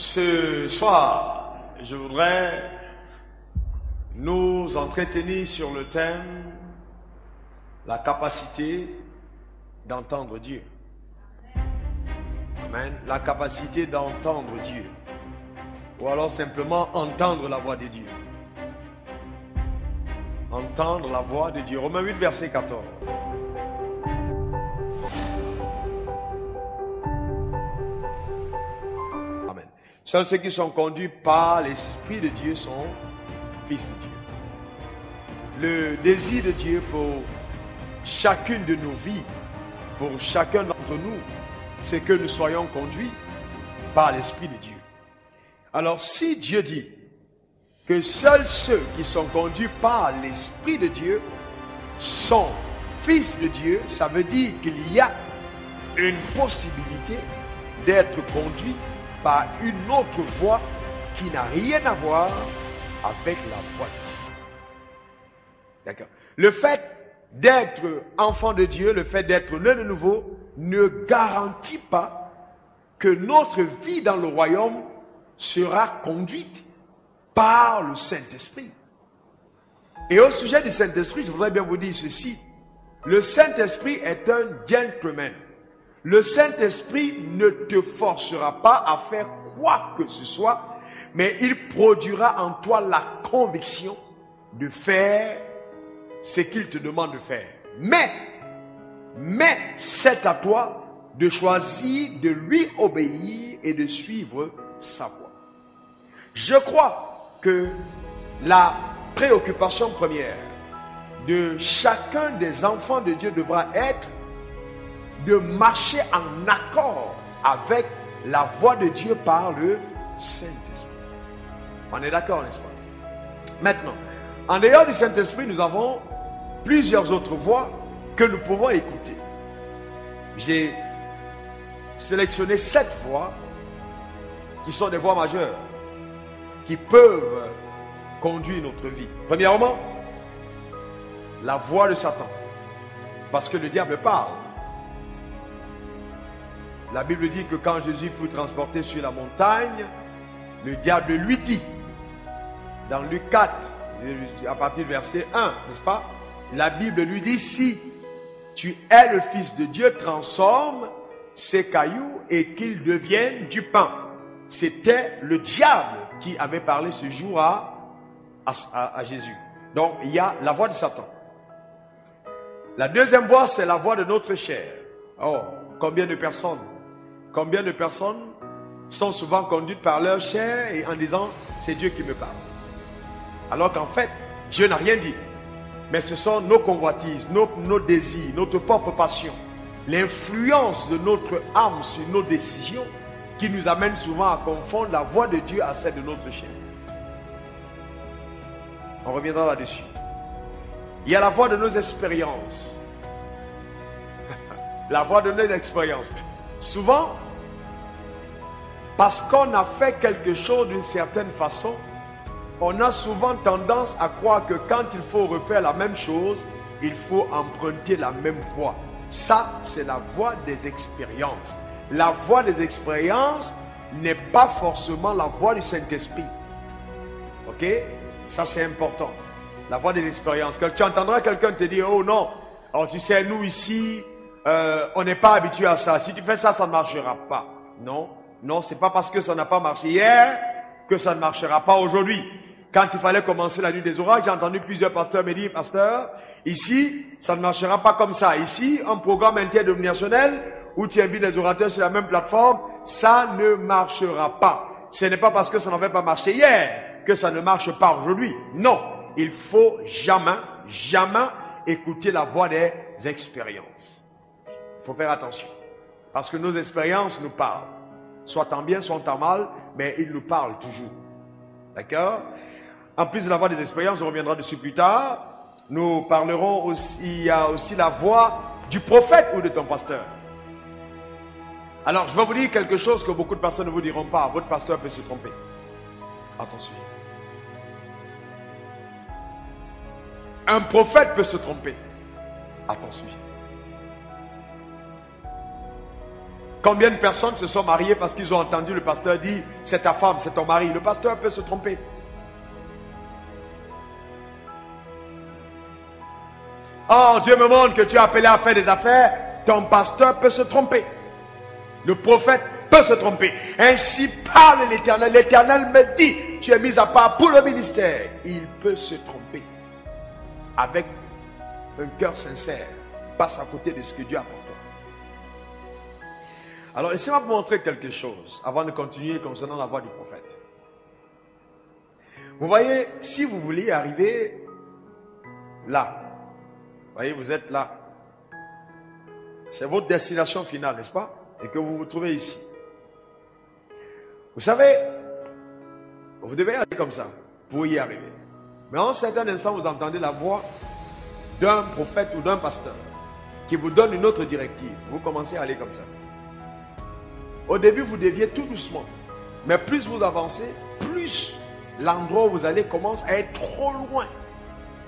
Ce soir, je voudrais nous entretenir sur le thème la capacité d'entendre Dieu. Amen. La capacité d'entendre Dieu. Ou alors simplement entendre la voix de Dieu. Entendre la voix de Dieu. Romains 8, verset 14. Amen. Seuls ceux qui sont conduits par l'Esprit de Dieu sont fils de Dieu. Le désir de Dieu pour chacune de nos vies, pour chacun d'entre nous, c'est que nous soyons conduits par l'Esprit de Dieu. Alors si Dieu dit que seuls ceux qui sont conduits par l'Esprit de Dieu sont fils de Dieu, ça veut dire qu'il y a une possibilité d'être conduit par une autre voix qui n'a rien à voir avec la voix de Dieu. D'accord. Le fait d'être enfant de Dieu, le fait d'être né de nouveau, ne garantit pas que notre vie dans le royaume sera conduite par le Saint-Esprit. Et au sujet du Saint-Esprit, je voudrais bien vous dire ceci. Le Saint-Esprit est un gentleman. Le Saint-Esprit ne te forcera pas à faire quoi que ce soit, mais il produira en toi la conviction de faire ce qu'il te demande de faire. Mais c'est à toi de choisir de lui obéir et de suivre sa voie. Je crois que la préoccupation première de chacun des enfants de Dieu devra être de marcher en accord avec la voix de Dieu par le Saint-Esprit. On est d'accord, n'est-ce pas? Maintenant, en dehors du Saint-Esprit, nous avons plusieurs autres voix que nous pouvons écouter. J'ai sélectionné 7 voix qui sont des voix majeures qui peuvent conduire notre vie. Premièrement, la voix de Satan, parce que le diable parle. La Bible dit que quand Jésus fut transporté sur la montagne, le diable lui dit, dans Luc 4, à partir du verset 1, n'est-ce pas? La Bible lui dit, si tu es le Fils de Dieu, transforme ces cailloux et qu'ils deviennent du pain. C'était le diable qui avait parlé ce jour à Jésus. Donc, il y a la voix de Satan. La deuxième voix, c'est la voix de notre chair. Oh, combien de personnes sont souvent conduites par leur chair et en disant, c'est Dieu qui me parle. Alors qu'en fait, Dieu n'a rien dit. Mais ce sont nos convoitises, nos désirs, notre propre passion, l'influence de notre âme sur nos décisions qui nous amène souvent à confondre la voix de Dieu à celle de notre chair. On reviendra là-dessus. Il y a la voix de nos expériences. La voix de nos expériences. Souvent, parce qu'on a fait quelque chose d'une certaine façon, on a souvent tendance à croire que quand il faut refaire la même chose, il faut emprunter la même voie. Ça, c'est la voie des expériences. La voie des expériences n'est pas forcément la voie du Saint-Esprit. Ok? Ça, c'est important. La voie des expériences. Quand tu entendras quelqu'un te dire, oh non, alors tu sais, nous ici, on n'est pas habitué à ça. Si tu fais ça, ça ne marchera pas. Non, c'est pas parce que ça n'a pas marché hier que ça ne marchera pas aujourd'hui. Quand il fallait commencer la nuit des oracles, j'ai entendu plusieurs pasteurs me dire, pasteur, ici, ça ne marchera pas comme ça. Ici, un programme interdénominationnel où tu invites les orateurs sur la même plateforme, ça ne marchera pas. Ce n'est pas parce que ça n'avait pas marché hier que ça ne marche pas aujourd'hui. Non, il faut jamais écouter la voix des expériences. Il faut faire attention. Parce que nos expériences nous parlent. Soit en bien, soit en mal, mais ils nous parlent toujours. D'accord? En plus de la voix des expériences, on reviendra dessus plus tard. Nous parlerons aussi, il y a aussi la voix du prophète ou de ton pasteur. Alors, je vais vous dire quelque chose que beaucoup de personnes ne vous diront pas. Votre pasteur peut se tromper. Attention. Un prophète peut se tromper. Attention. Combien de personnes se sont mariées parce qu'ils ont entendu le pasteur dire c'est ta femme, c'est ton mari. Le pasteur peut se tromper. Oh, Dieu me montre que tu es appelé à faire des affaires. Ton pasteur peut se tromper. Le prophète peut se tromper. Ainsi parle l'Éternel. L'Éternel me dit, tu es mis à part pour le ministère. Il peut se tromper. Avec un cœur sincère, passe à côté de ce que Dieu a pour toi. Alors, laissez-moi vous montrer quelque chose avant de continuer concernant la voix du prophète. Vous voyez, si vous voulez arriver là, vous voyez, vous êtes là. C'est votre destination finale, n'est-ce pas? Et que vous vous trouvez ici. Vous savez, vous devez aller comme ça pour y arriver. Mais en un certain instant, vous entendez la voix d'un prophète ou d'un pasteur qui vous donne une autre directive. Vous commencez à aller comme ça. Au début, vous déviez tout doucement. Mais plus vous avancez, plus l'endroit où vous allez commence à être trop loin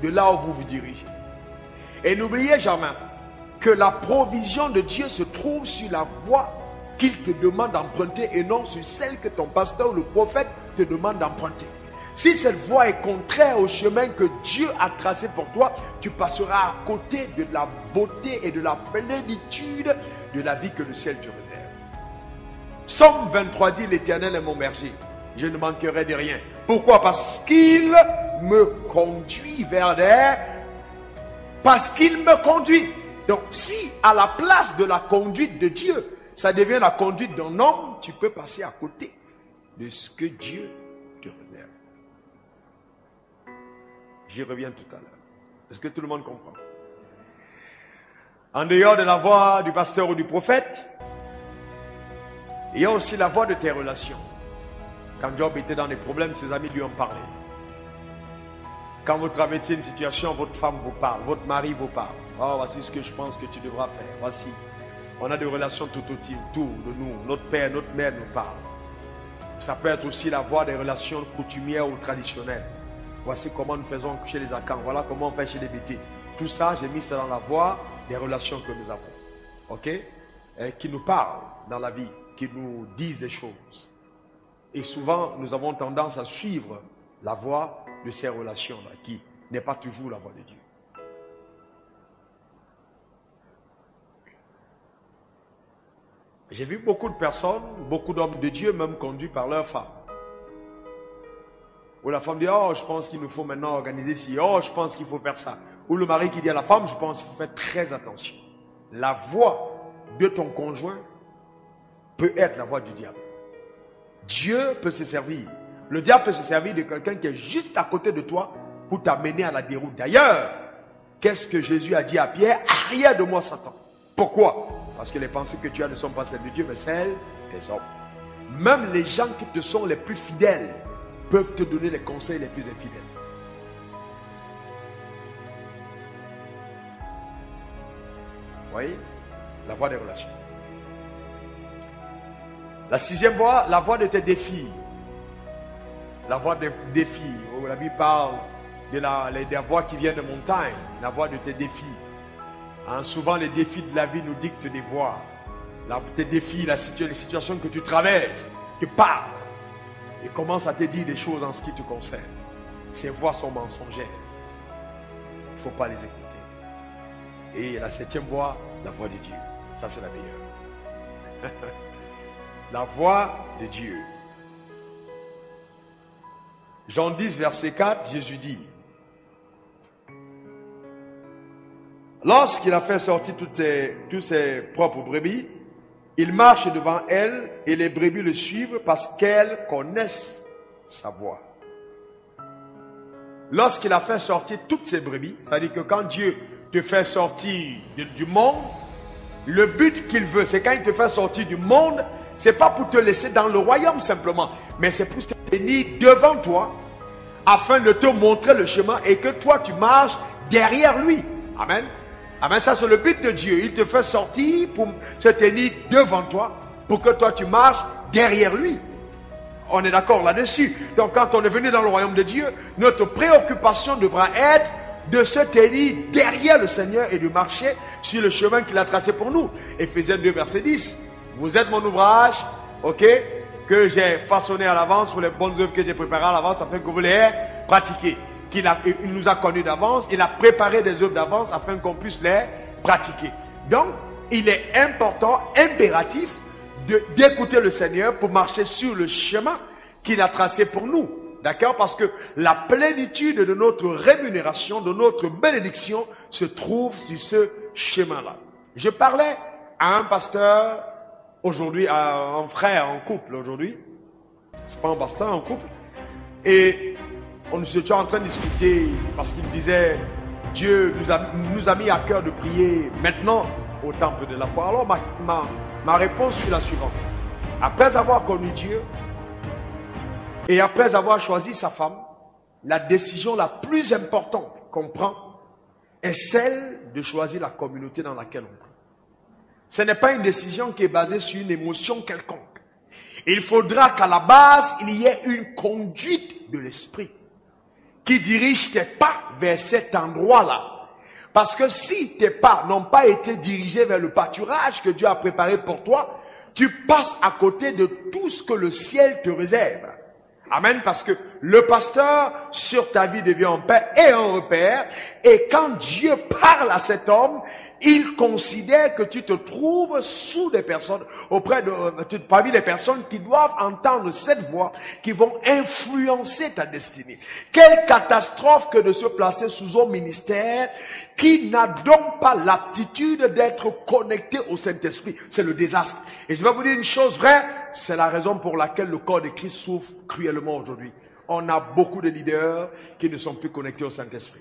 de là où vous vous dirigez. Et n'oubliez jamais que la provision de Dieu se trouve sur la voie qu'il te demande d'emprunter et non sur celle que ton pasteur ou le prophète te demande d'emprunter. Si cette voie est contraire au chemin que Dieu a tracé pour toi, tu passeras à côté de la beauté et de la plénitude de la vie que le ciel te réserve. Somme 23 dit, l'Éternel est mon berger, je ne manquerai de rien. Pourquoi? Parce qu'il me conduit vers des... Parce qu'il me conduit. Donc si à la place de la conduite de Dieu, ça devient la conduite d'un homme, tu peux passer à côté de ce que Dieu te réserve. J'y reviens tout à l'heure. Est-ce que tout le monde comprend? En dehors de la voix du pasteur ou du prophète, il y a aussi la voix de tes relations. Quand Job était dans des problèmes, ses amis lui ont parlé. Quand vous traversez une situation, votre femme vous parle, votre mari vous parle. Oh, voici ce que je pense que tu devras faire. Voici. On a des relations tout autour de nous. Notre père, notre mère nous parlent. Ça peut être aussi la voie des relations coutumières ou traditionnelles. Voici comment nous faisons chez les Akans. Voilà comment on fait chez les BT. Tout ça, j'ai mis ça dans la voie des relations que nous avons. Ok? Qui nous parlent dans la vie, qui nous disent des choses. Et souvent, nous avons tendance à suivre la voie de ces relations-là, qui n'est pas toujours la voie de Dieu. J'ai vu beaucoup de personnes, beaucoup d'hommes de Dieu, même conduits par leurs femmes. Où la femme dit, oh, je pense qu'il nous faut maintenant organiser ci, oh, je pense qu'il faut faire ça. Ou le mari qui dit à la femme, je pense qu'il faut faire très attention. La voix de ton conjoint peut être la voix du diable. Dieu peut se servir. Le diable peut se servir de quelqu'un qui est juste à côté de toi pour t'amener à la déroute. D'ailleurs, qu'est-ce que Jésus a dit à Pierre? Arrière de moi, Satan. Pourquoi? Parce que les pensées que tu as ne sont pas celles de Dieu, mais celles des hommes. Même les gens qui te sont les plus fidèles peuvent te donner les conseils les plus infidèles. Vous voyez? La voie des relations. La sixième voie, la voie de tes défis. La voie des défis. Où la Bible parle de la voie qui vient de montagne. La voie de tes défis. Hein, souvent les défis de la vie nous dictent des voies. Tes défis, les situations que tu traverses, te parlent et commencent à te dire des choses en ce qui te concerne. Ces voies sont mensongères. Il ne faut pas les écouter. Et la septième voie, la voix de Dieu. Ça, c'est la meilleure. La voix de Dieu. Jean 10, verset 4, Jésus dit, lorsqu'il a fait sortir toutes ses propres brebis, il marche devant elles et les brebis le suivent parce qu'elles connaissent sa voix. Lorsqu'il a fait sortir toutes ses brebis, c'est-à-dire que quand Dieu te fait sortir du monde, le but qu'il veut, c'est quand il te fait sortir du monde, c'est pas pour te laisser dans le royaume simplement, mais c'est pour te tenir devant toi afin de te montrer le chemin et que toi tu marches derrière lui. Amen. Amen. Ça c'est le but de Dieu. Il te fait sortir pour se tenir devant toi pour que toi tu marches derrière lui. On est d'accord là-dessus. Donc quand on est venu dans le royaume de Dieu, notre préoccupation devra être de se tenir derrière le Seigneur et de marcher sur le chemin qu'il a tracé pour nous. Éphésiens 2 verset 10. Vous êtes mon ouvrage, ok, que j'ai façonné à l'avance pour les bonnes œuvres que j'ai préparées à l'avance afin que vous les pratiquiez. Il nous a connus d'avance, il a préparé des œuvres d'avance afin qu'on puisse les pratiquer. Donc, il est important, impératif d'écouter le Seigneur pour marcher sur le chemin qu'il a tracé pour nous. D'accord? Parce que la plénitude de notre rémunération, de notre bénédiction se trouve sur ce chemin-là. Je parlais à un pasteur aujourd'hui, à un frère en couple aujourd'hui. C'est pas un pasteur, un couple. Et on était en train de discuter parce qu'il me disait, Dieu nous a mis à cœur de prier maintenant au temple de la foi. Alors ma réponse fut la suivante. Après avoir connu Dieu et après avoir choisi sa femme, la décision la plus importante qu'on prend est celle de choisir la communauté dans laquelle on prie. Ce n'est pas une décision qui est basée sur une émotion quelconque. Il faudra qu'à la base, il y ait une conduite de l'esprit qui dirige tes pas vers cet endroit-là. Parce que si tes pas n'ont pas été dirigés vers le pâturage que Dieu a préparé pour toi, tu passes à côté de tout ce que le ciel te réserve. Amen, parce que le pasteur sur ta vie devient un père et un repère. Et quand Dieu parle à cet homme, il considère que tu te trouves sous des personnes, parmi les personnes qui doivent entendre cette voix, qui vont influencer ta destinée. Quelle catastrophe que de se placer sous un ministère qui n'a donc pas l'aptitude d'être connecté au Saint-Esprit. C'est le désastre. Et je vais vous dire une chose vraie, c'est la raison pour laquelle le corps de Christ souffre cruellement aujourd'hui. On a beaucoup de leaders qui ne sont plus connectés au Saint-Esprit,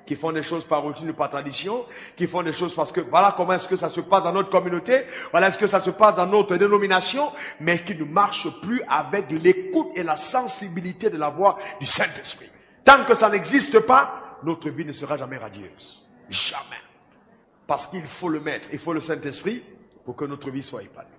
qui font des choses par routine ou par tradition, qui font des choses parce que voilà comment est-ce que ça se passe dans notre communauté, voilà est-ce que ça se passe dans notre dénomination, mais qui ne marchent plus avec l'écoute et la sensibilité de la voix du Saint-Esprit. Tant que ça n'existe pas, notre vie ne sera jamais radieuse. Jamais. Parce qu'il faut le mettre, il faut le Saint-Esprit pour que notre vie soit épanouie.